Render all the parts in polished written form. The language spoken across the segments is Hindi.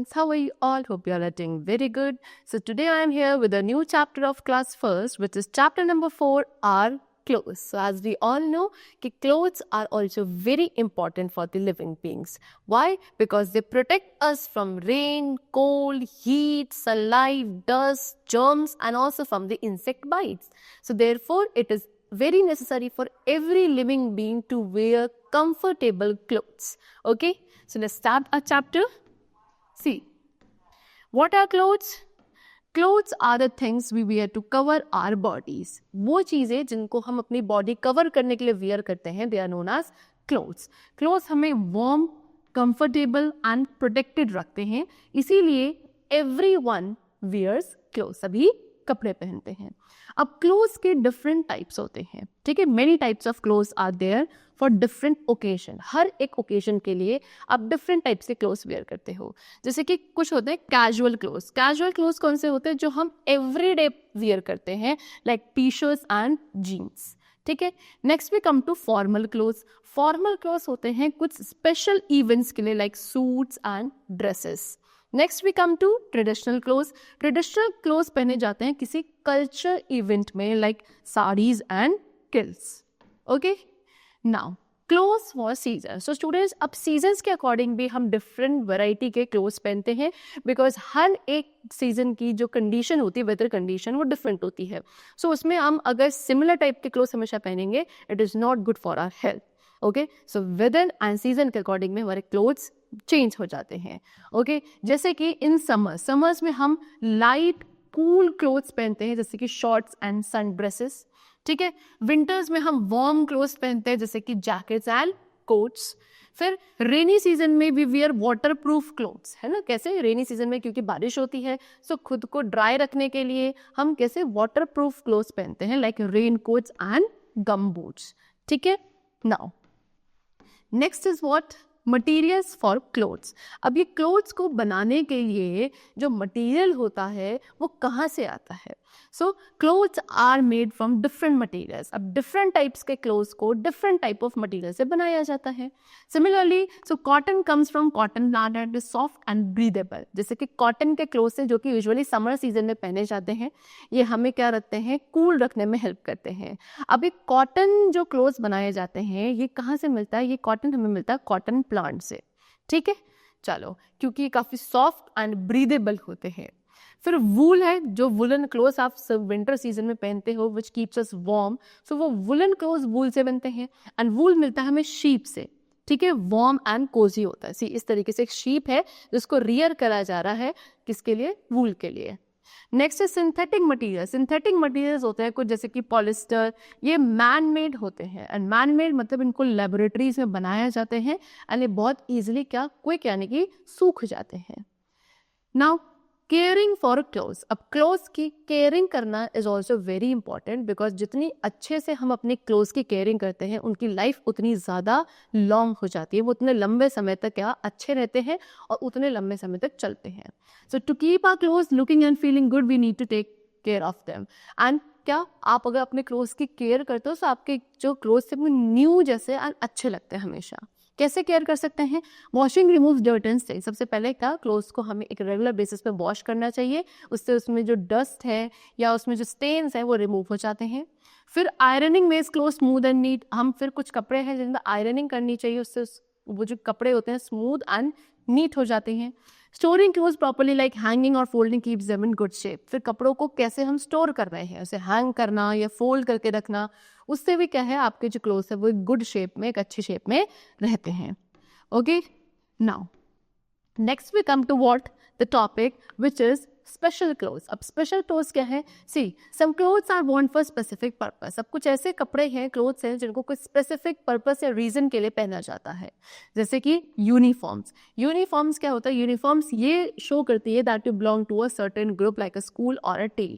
students, how are you all? Hope you all are doing very good. So today I am here with a new chapter of class first, which is chapter number 4, our clothes. So as we all know, clothes are also very important for the living beings. Why? Because they protect us from rain, cold, heat, sunlight, dust, germs, and also from the insect bites. So therefore, it is very necessary for every living being to wear comfortable clothes. Okay, so let's start our chapter. See, what are clothes? Clothes are the things we wear to cover our bodies. वो चीज़ें जिनको हम अपनी बॉडी कवर करने के लिए wear करते हैं, they are known as clothes. Clothes हमें warm, comfortable and protected रखते हैं. इसीलिए everyone wears clothes. सभी कपड़े पहनते हैं. अब क्लोथ्स के डिफरेंट टाइप्स होते हैं, ठीक है. Many types of clothes are there for different occasion. हर एक ओकेजन के लिए आप डिफरेंट टाइप्स के क्लोथ्स वेयर करते हो. जैसे कि कुछ होते हैं कैजुअल क्लोथ्स. कैजुअल क्लोथ्स कौन से होते हैं? जो हम एवरीडे वेयर करते हैं, like T shirts and jeans, ठीक है. Next we come to formal clothes. Formal clothes होते हैं कुछ स्पेशल इवेंट्स के लिए, like suits and dresses. Next we come to traditional clothes. Traditional clothes पहने जाते हैं किसी कल्चर इवेंट में, like saris and kilts. Okay, now clothes for season. So students, अब सीजन्स के अकॉर्डिंग भी हम डिफरेंट वैरायटी के क्लोथ्स पहनते हैं, बिकॉज हर एक सीजन की जो कंडीशन होती है, वेदर कंडीशन, वो डिफरेंट होती है. सो उसमें हम अगर सिमिलर टाइप के क्लोथ्स हमेशा पहनेंगे, it is not good for our health. Okay, so weather and season के अकॉर्डिंग में हमारे क्लोथ्स चेंज हो जाते हैं. ओके, जैसे कि इन समर्स में हम लाइट कूल क्लोथ्स पहनते हैं, जैसे कि शॉर्ट्स एंड सन ड्रेसेस, ठीक है. विंटर्स में हम वार्म क्लोथ्स पहनते हैं, जैसे कि जैकेट्स एंड कोट्स. फिर रेनी सीजन में we wear waterproof clothes, है ना. कैसे? रेनी सीजन में क्योंकि बारिश होती है, सो खुद को ड्राई रखने के लिए हम कैसे वाटर प्रूफ क्लोथ्स पहनते हैं, like raincoats and gum boots, ठीक है. Now next is what? Materials for clothes. अब ये क्लोथ्स को बनाने के लिए जो मटीरियल होता है वो कहाँ से आता है? So clothes are made from different materials. अब डिफरेंट टाइप्स के क्लोथ्स को डिफरेंट टाइप ऑफ मटीरियल से बनाया जाता है. Similarly, so cotton comes from cotton plant and is soft and breathable. जैसे कि कॉटन के क्लोथ्स हैं जो कि यूजुअली समर सीजन में पहने जाते हैं, ये हमें क्या रखते हैं? कूल रखने में हेल्प करते हैं. अब ये कॉटन जो क्लोथ्स बनाए जाते हैं, ये कहाँ से मिलता है? ये कॉटन हमें मिलता है कॉटन प्लांट से, ठीक है. चलो, क्योंकि ये काफ़ी सॉफ्ट एंड ब्रीदेबल होते हैं. फिर वूल है, जो वुलन क्लोथ्स आप सब विंटर सीजन में पहनते हो, विच कीप्स अस वार्म. सो वो वुलन क्लोथ्स वूल से बनते हैं, एंड वूल मिलता है हमें शीप से, ठीक है. वार्म एंड कोजी होता है. सी, इस तरीके से एक शीप है जिसको रियर करा जा रहा है, किसके लिए? वूल के लिए. नेक्स्ट है सिंथेटिक मटीरियल. सिंथेटिक मटीरियल्स होते हैं कुछ, जैसे कि पॉलिस्टर. ये मैन मेड होते हैं, एंड मैन मेड मतलब इनको लेबोरेटरीज में बनाया जाते हैं, एंड ये बहुत ईजिली क्या क्विक यानी कि सूख जाते हैं. Now caring for clothes. अब क्लोथ्स की केयरिंग करना is also very important, because जितनी अच्छे से हम अपने क्लोथ्स की केयरिंग करते हैं, उनकी लाइफ उतनी ज़्यादा लॉन्ग हो जाती है. वो उतने लंबे समय तक क्या अच्छे रहते हैं और उतने लंबे समय तक चलते हैं. So to keep our clothes looking and feeling good, we need to take care of them. And क्या आप अगर अपने क्लोथ्स की केयर करते हो, तो आपके जो क्लोथ्स हैं वो न्यू जैसे एंड अच्छे लगते हैं हमेशा. कैसे केयर कर सकते हैं? Washing remove dirt and stain. सबसे पहले क्या, क्लोथ्स को हमें एक रेगुलर बेसिस पे वॉश करना चाहिए. उससे उसमें जो डस्ट है या उसमें जो स्टेन्स हैं वो रिमूव हो जाते हैं. फिर ironing makes cloth smooth and neat. हम फिर कुछ कपड़े हैं जिनमें आयरनिंग करनी चाहिए, उससे वो जो कपड़े होते हैं स्मूथ एंड नीट हो जाते हैं. Storing clothes properly, like hanging और folding, keeps them in good shape. फिर कपड़ों को कैसे हम स्टोर कर रहे हैं, उसे हैंग करना या फोल्ड करके रखना, उससे भी क्या है, आपके जो क्लोथ्स है वो एक गुड शेप में, एक अच्छी शेप में रहते हैं. Okay, now next we come to what? The topic which is special clothes. अब स्पेशल क्लोथ्स क्या है? सी, सम क्लोथ्स आर वॉन्ट फॉर स्पेसिफिक पर्पस. अब कुछ ऐसे कपड़े हैं, क्लोथ्स हैं, जिनको कोई स्पेसिफिक पर्पस या रीजन के लिए पहना जाता है, जैसे कि यूनिफॉर्म्स. यूनिफॉर्म्स क्या होता है? यूनिफॉर्म्स ये शो करती है that you belong to a certain group, like a school और अ टी.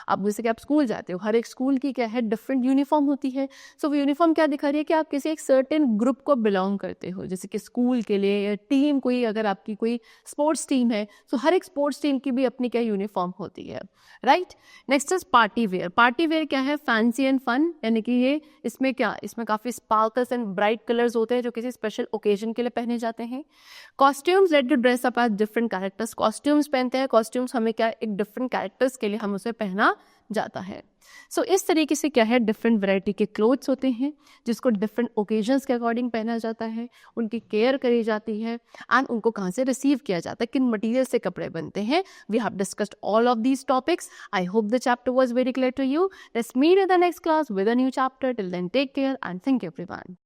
अब जैसे कि आप स्कूल जाते हो, हर एक स्कूल की क्या है, डिफरेंट यूनिफॉर्म होती है. सो वो यूनिफॉर्म क्या दिखा रही है कि आप किसी एक सर्टेन ग्रुप को बिलोंग करते हो, जैसे कि स्कूल के लिए या टीम, कोई अगर आपकी कोई स्पोर्ट्स टीम है, तो हर एक स्पोर्ट्स टीम की भी अपनी क्या यूनिफॉर्म होती है, right. Next is party wear. Party wear क्या है? फैंसी एंड फन, यानी कि ये इसमें काफ़ी स्पार्कल्स एंड ब्राइट कलर्स होते हैं जो किसी स्पेशल ओकेजन के लिए पहने जाते हैं। Costumes let to dress up as different characters. Costumes पहनते हैं, कॉस्ट्यूम्स हमें क्या एक डिफरेंट कैरेक्टर्स के लिए हम उसे पहना जाता है। सो इस तरीके से क्या है, डिफरेंट वैरायटी के क्लोथ्स होते हैं जिसको डिफरेंट ओकेजन्स के अकॉर्डिंग पहना जाता है, उनकी केयर करी जाती है एंड उनको कहाँ से रिसीव किया जाता है, किन मटीरियल से कपड़े बनते हैं। We have discussed all of these topics. I hope the chapter was very clear to you. Let's meet in the next class with a new chapter. Till then, take care and thank you everyone.